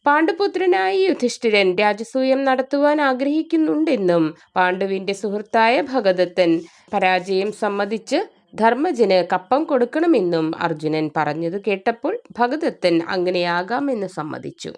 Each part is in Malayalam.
പാണ്ഡുപുത്രനായ യുധിഷ്ഠിരൻ രാജസൂയം നടത്തുവാൻ ആഗ്രഹിക്കുന്നുണ്ടെന്നും പാണ്ഡുവിന്റെ സുഹൃത്തായ ഭഗദത്തൻ പരാജയം സമ്മതിച്ച് ധർമ്മജന് കപ്പം കൊടുക്കണമെന്നും അർജുനൻ പറഞ്ഞത് കേട്ടപ്പോൾ ഭഗദത്തൻ അങ്ങനെയാകാമെന്ന് സമ്മതിച്ചു.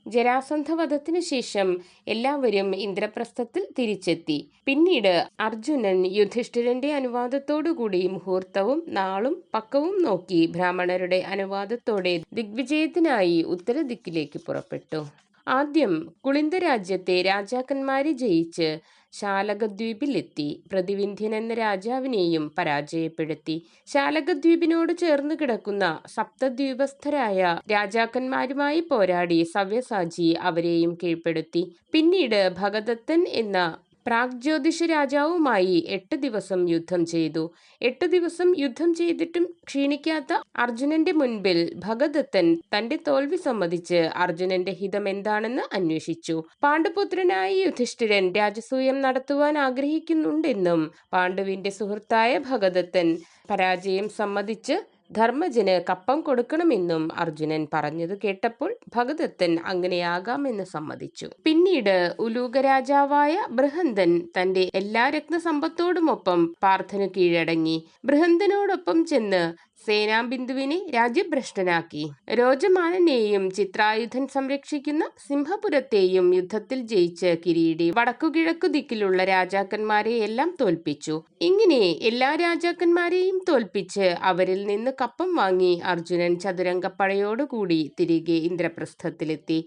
ജരാസന്ധവധത്തിനു ശേഷം എല്ലാവരും ഇന്ദ്രപ്രസ്ഥത്തിൽ തിരിച്ചെത്തി. പിന്നീട് അർജുനൻ യുധിഷ്ഠിരന്റെ അനുവാദത്തോടുകൂടി മുഹൂർത്തവും നാളും പക്കവും നോക്കി ബ്രാഹ്മണരുടെ അനുവാദത്തോടെ ദിഗ്വിജയത്തിനായി ഉത്തരദിക്കിലേക്ക് പുറപ്പെട്ടു. ആദ്യം കുളിന്ദ രാജ്യത്തെ രാജാക്കന്മാരെ ജയിച്ച് ശാലകദ്വീപിലെത്തി പ്രതിവിന്ധ്യൻ എന്ന രാജാവിനെയും പരാജയപ്പെടുത്തി. ശാലകദ്വീപിനോട് ചേർന്ന് കിടക്കുന്ന സപ്തദ്വീപസ്ഥരായ രാജാക്കന്മാരുമായി പോരാടി സവ്യസാചി അവരെയും കീഴ്പ്പെടുത്തി. പിന്നീട് ഭഗദത്തൻ എന്ന പ്രാഗ്ജ്യോതിഷ രാജാവുമായി 8 ദിവസം യുദ്ധം ചെയ്തു. 8 ദിവസം യുദ്ധം ചെയ്തിട്ടും ക്ഷീണിക്കാത്ത അർജുനന്റെ മുൻപിൽ ഭഗദത്തൻ തന്റെ തോൽവി സമ്മതിച്ച് അർജുനന്റെ ഹിതം എന്താണെന്ന് അന്വേഷിച്ചു. പാണ്ഡുപുത്രനായ യുധിഷ്ഠിരൻ രാജസൂയം നടത്തുവാൻ ആഗ്രഹിക്കുന്നുണ്ടെന്നും പാണ്ഡുവിന്റെ സുഹൃത്തായ ഭഗദത്തൻ പരാജയം സമ്മതിച്ച് ധർമ്മജന് കപ്പം കൊടുക്കണമെന്നും അർജുനൻ പറഞ്ഞത് കേട്ടപ്പോൾ ഭഗദത്തൻ അങ്ങനെയാകാമെന്ന് സമ്മതിച്ചു. പിന്നീട് ഉലൂക രാജാവായ ബൃഹന്തൻ തന്റെ എല്ലാ രത്നസമ്പത്തോടുമൊപ്പം പാർത്ഥനു കീഴടങ്ങി. ബൃഹന്തനോടൊപ്പം ചെന്ന് സേനാബിന്ദുവിനെ രാജ്യഭ്രഷ്ടനാക്കി. രോജമാനനെയും ചിത്രായുധൻ സംരക്ഷിക്കുന്ന സിംഹപുരത്തെയും യുദ്ധത്തിൽ ജയിച്ച് കിരീടി വടക്കുകിഴക്കു ദിക്കിലുള്ള രാജാക്കന്മാരെ എല്ലാം തോൽപ്പിച്ചു. ഇങ്ങനെ എല്ലാ രാജാക്കന്മാരെയും തോൽപ്പിച്ച് അവരിൽ നിന്ന് കപ്പം വാങ്ങി അർജുനൻ ചതുരംഗപ്പടയോടുകൂടി തിരികെ ഇന്ദ്രപ്രസ്ഥത്തിലെത്തി.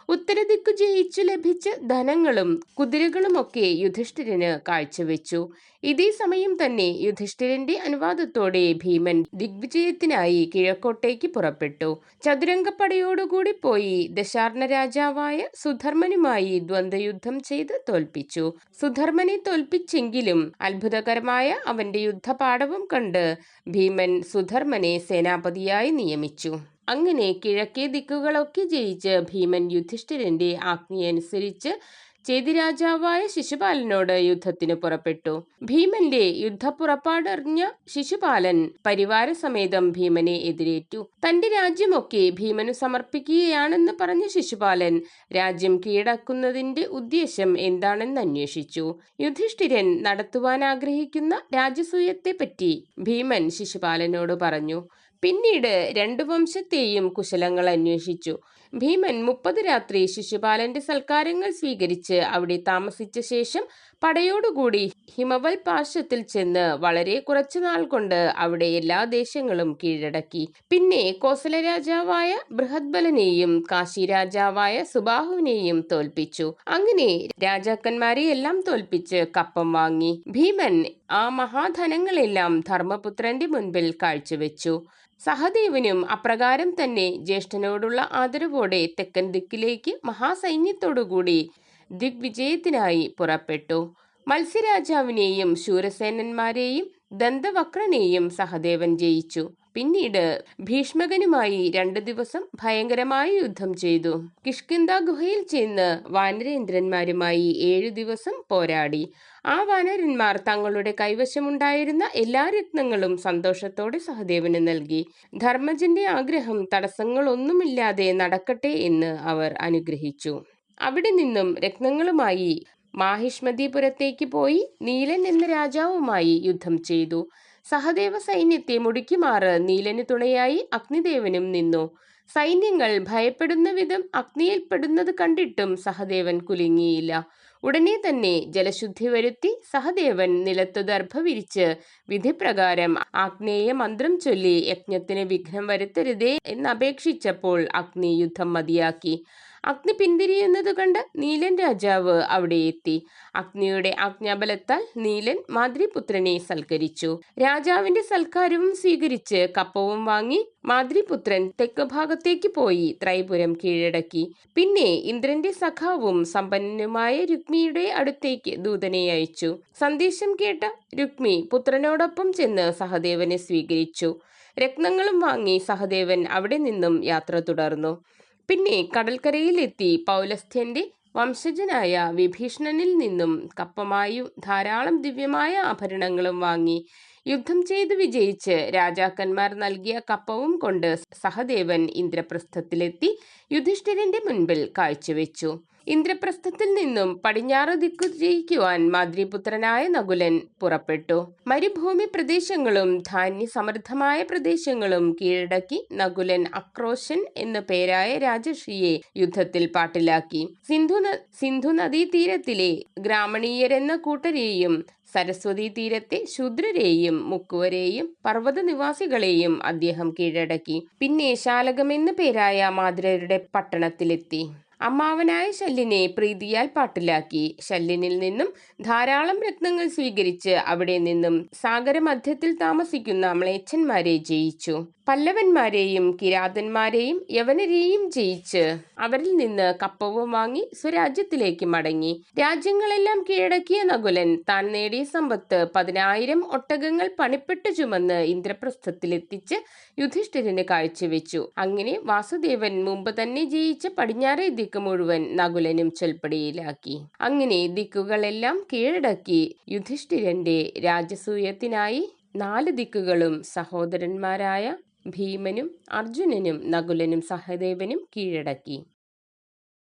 ഉത്തരദിക്കു ജയിച്ചു ലഭിച്ച ധനങ്ങളും കുതിരകളുമൊക്കെ യുധിഷ്ഠിരന് കാഴ്ചവെച്ചു. ഇതേ സമയം തന്നെ യുധിഷ്ഠിരന്റെ അനുവാദത്തോടെ ഭീമൻ ദിഗ്വിജയത്തിനായി കിഴക്കോട്ടേക്ക് പുറപ്പെട്ടു. ചതുരംഗപ്പടയോടുകൂടി പോയി ദശാർണ രാജാവായ സുധർമ്മനുമായി ദ്വന്ദ്വയുദ്ധം ചെയ്ത് തോൽപ്പിച്ചു. സുധർമ്മനെ തോൽപ്പിച്ചെങ്കിലും അത്ഭുതകരമായ അവന്റെ യുദ്ധപാടവം കണ്ട് ഭീമൻ സുധർമ്മനെ സേനാപതിയായി നിയമിച്ചു. അങ്ങനെ കിഴക്കേ ദിക്കുകളൊക്കെ ജയിച്ച് ഭീമൻ യുധിഷ്ഠിരന്റെ ആജ്ഞയനുസരിച്ച് ചേതിരാജാവായ ശിശുപാലനോട് യുദ്ധത്തിന് പുറപ്പെട്ടു. ഭീമന്റെ യുദ്ധപ്പുറപ്പാടറിഞ്ഞ ശിശുപാലൻ പരിവാരസമേതം ഭീമനെ എതിരേറ്റു. തന്റെ രാജ്യമൊക്കെ ഭീമനു സമർപ്പിക്കുകയാണെന്ന് പറഞ്ഞ ശിശുപാലൻ രാജ്യം കീഴടക്കുന്നതിന്റെ ഉദ്ദേശം എന്താണെന്ന് അന്വേഷിച്ചു. യുധിഷ്ഠിരൻ നടത്തുവാൻ ആഗ്രഹിക്കുന്ന രാജസൂയത്തെപ്പറ്റി ഭീമൻ ശിശുപാലനോട് പറഞ്ഞു. പിന്നീട് 2 വംശത്തെയും കുശലങ്ങൾ അന്വേഷിച്ചു. ഭീമൻ 30 രാത്രി ശിശുപാലന്റെ സൽക്കാരങ്ങൾ സ്വീകരിച്ച് അവിടെ താമസിച്ച ശേഷം പടയോടുകൂടി ഹിമവൽ പാർശ്വത്തിൽ ചെന്ന് വളരെ കുറച്ചു നാൾ കൊണ്ട് അവിടെ എല്ലാ ദേശങ്ങളും കീഴടക്കി. പിന്നെ കോസല രാജാവായ ബൃഹദ്ബലനെയും കാശി രാജാവായ സുബാഹുവിനെയും തോൽപ്പിച്ചു. അങ്ങനെ രാജാക്കന്മാരെ എല്ലാം തോൽപ്പിച്ച് കപ്പം വാങ്ങി. ഭീമൻ ആ മഹാധനങ്ങളെല്ലാം ധർമ്മപുത്രന്റെ മുൻപിൽ കാഴ്ചവെച്ചു. സഹദേവനും അപ്രകാരം തന്നെ ജ്യേഷ്ഠനോടുള്ള ആദരവോടെ തെക്കൻ ദിക്കിലേക്ക് മഹാസൈന്യത്തോടുകൂടി ദിഗ്വിജയത്തിനായി പുറപ്പെട്ടു. മത്സ്യരാജാവിനെയും ശൂരസേനന്മാരെയും ദന്തവക്രനെയും സഹദേവൻ ജയിച്ചു. പിന്നീട് ഭീഷ്മകനുമായി 2 ദിവസം ഭയങ്കരമായ യുദ്ധം ചെയ്തു. കിഷ്കിന്ധ ഗുഹയിൽ ചെന്ന് വാനരേന്ദ്രന്മാരുമായി 7 ദിവസം പോരാടി. ആ വാനരന്മാർ തങ്ങളുടെ കൈവശമുണ്ടായിരുന്ന എല്ലാ രത്നങ്ങളും സന്തോഷത്തോടെ സഹദേവന് നൽകി. ധർമ്മജന്റെ ആഗ്രഹം തടസ്സങ്ങളൊന്നുമില്ലാതെ നടക്കട്ടെ എന്ന് അവർ അനുഗ്രഹിച്ചു. അവിടെ നിന്നും രത്നങ്ങളുമായി മാഹിഷ്മതിപുരത്തേക്ക് പോയി നീലൻ എന്ന രാജാവുമായി യുദ്ധം ചെയ്തു. സഹദേവ സൈന്യത്തെ മുടിക്കുമാറ് നീലന് തുണയായി അഗ്നിദേവനും നിന്നു. സൈന്യങ്ങൾ ഭയപ്പെടുന്ന വിധം അഗ്നിയിൽപ്പെടുന്നത് കണ്ടിട്ടും സഹദേവൻ കുലുങ്ങിയില്ല. ഉടനെ തന്നെ ജലശുദ്ധി വരുത്തി സഹദേവൻ നിലത്തു ദർഭ വിരിച്ച് വിധിപ്രകാരം ആഗ്നേയ മന്ത്രം ചൊല്ലി യജ്ഞത്തിന് വിഘ്നം വരുത്തരുതേ എന്നപേക്ഷിച്ചപ്പോൾ അഗ്നി യുദ്ധം മതിയാക്കി. അഗ്നി പിന്തിരിയുന്നത് കണ്ട് നീലൻ രാജാവ് അവിടെ എത്തി. അഗ്നിയുടെ ആജ്ഞാബലത്താൽ നീലൻ മാദ്രിപുത്രനെ സൽക്കരിച്ചു. രാജാവിന്റെ സൽക്കാരവും സ്വീകരിച്ച് കപ്പവും വാങ്ങി മാദ്രിപുത്രൻ തെക്ക് ഭാഗത്തേക്ക് പോയി ത്രൈപുരം കീഴടക്കി. പിന്നെ ഇന്ദ്രന്റെ സഖാവും സമ്പന്നനുമായ രുക്മിയുടെ അടുത്തേക്ക് ദൂതനെ അയച്ചു. സന്ദേശം കേട്ട രുക്മി പുത്രനോടൊപ്പം ചെന്ന് സഹദേവനെ സ്വീകരിച്ചു. രത്നങ്ങളും വാങ്ങി സഹദേവൻ അവിടെ നിന്നും യാത്ര തുടർന്നു. പിന്നെ കടൽക്കരയിലെത്തി പൗലസ്ത്യന്റെ വംശജനായ വിഭീഷണനിൽ നിന്നും കപ്പമായും ധാരാളം ദിവ്യമായ ആഭരണങ്ങളും വാങ്ങി. യുദ്ധം ചെയ്ത് വിജയിച്ച് രാജാക്കന്മാർ നൽകിയ കപ്പവും കൊണ്ട് സഹദേവൻ ഇന്ദ്രപ്രസ്ഥത്തിലെത്തി യുധിഷ്ഠിരന്റെ മുൻപിൽ കാഴ്ചവെച്ചു. ഇന്ദ്രപ്രസ്ഥത്തിൽ നിന്നും പടിഞ്ഞാറ് ദിക്കു ജയിക്കുവാൻ മാദ്രീപുത്രനായ നകുലൻ പുറപ്പെട്ടു. മരുഭൂമി പ്രദേശങ്ങളും ധാന്യസമൃദ്ധമായ പ്രദേശങ്ങളും കീഴടക്കി നകുലൻ അക്രോശൻ എന്നു പേരായ രാജർഷിയെ യുദ്ധത്തിൽ പാട്ടിലാക്കി. സിന്ധു നദീതീരത്തിലെ ഗ്രാമണീയരെന്ന കൂട്ടരെയും സരസ്വതി തീരത്തെ ശൂദ്രരെയും മുക്കുവരെയും പർവ്വത നിവാസികളെയും അദ്ദേഹം കീഴടക്കി. പിന്നെ ശാലകമെന്നു പേരായ മാദ്രരുടെ പട്ടണത്തിലെത്തി. അമ്മാവനായ ശല്യനെ പ്രീതിയാൽ പാട്ടിലാക്കി. ശല്യനിൽ നിന്നും ധാരാളം രത്നങ്ങൾ സ്വീകരിച്ച് അവിടെ നിന്നും സാഗരമധ്യത്തിൽ താമസിക്കുന്ന മ്ലേച്ഛന്മാരെ ജയിച്ചു. പല്ലവന്മാരെയും കിരാതന്മാരെയും യവനരെയും ജയിച്ച് അവരിൽ നിന്ന് കപ്പവും വാങ്ങി സ്വരാജ്യത്തിലേക്ക് മടങ്ങി. രാജ്യങ്ങളെല്ലാം കീഴടക്കിയ നകുലൻ താൻ നേടിയ സമ്പത്ത് 10,000 ഒട്ടകങ്ങൾ പണിപ്പെട്ട് ചുമന്ന് ഇന്ദ്രപ്രസ്ഥത്തിലെത്തിച്ച് യുധിഷ്ഠിരന് കാഴ്ചവെച്ചു. അങ്ങനെ വാസുദേവൻ മുമ്പ് തന്നെ ജയിച്ച പടിഞ്ഞാറേ ദിക്ക് മുഴുവൻ നകുലനും ചൊൽപ്പടിയിലാക്കി. അങ്ങനെ ദിക്കുകളെല്ലാം കീഴടക്കി യുധിഷ്ഠിരന്റെ രാജസൂയത്തിനായി 4 ദിക്കുകളും സഹോദരന്മാരായ ഭീമനും അർജുനനും നകുലനും സഹദേവനും കീഴടക്കി.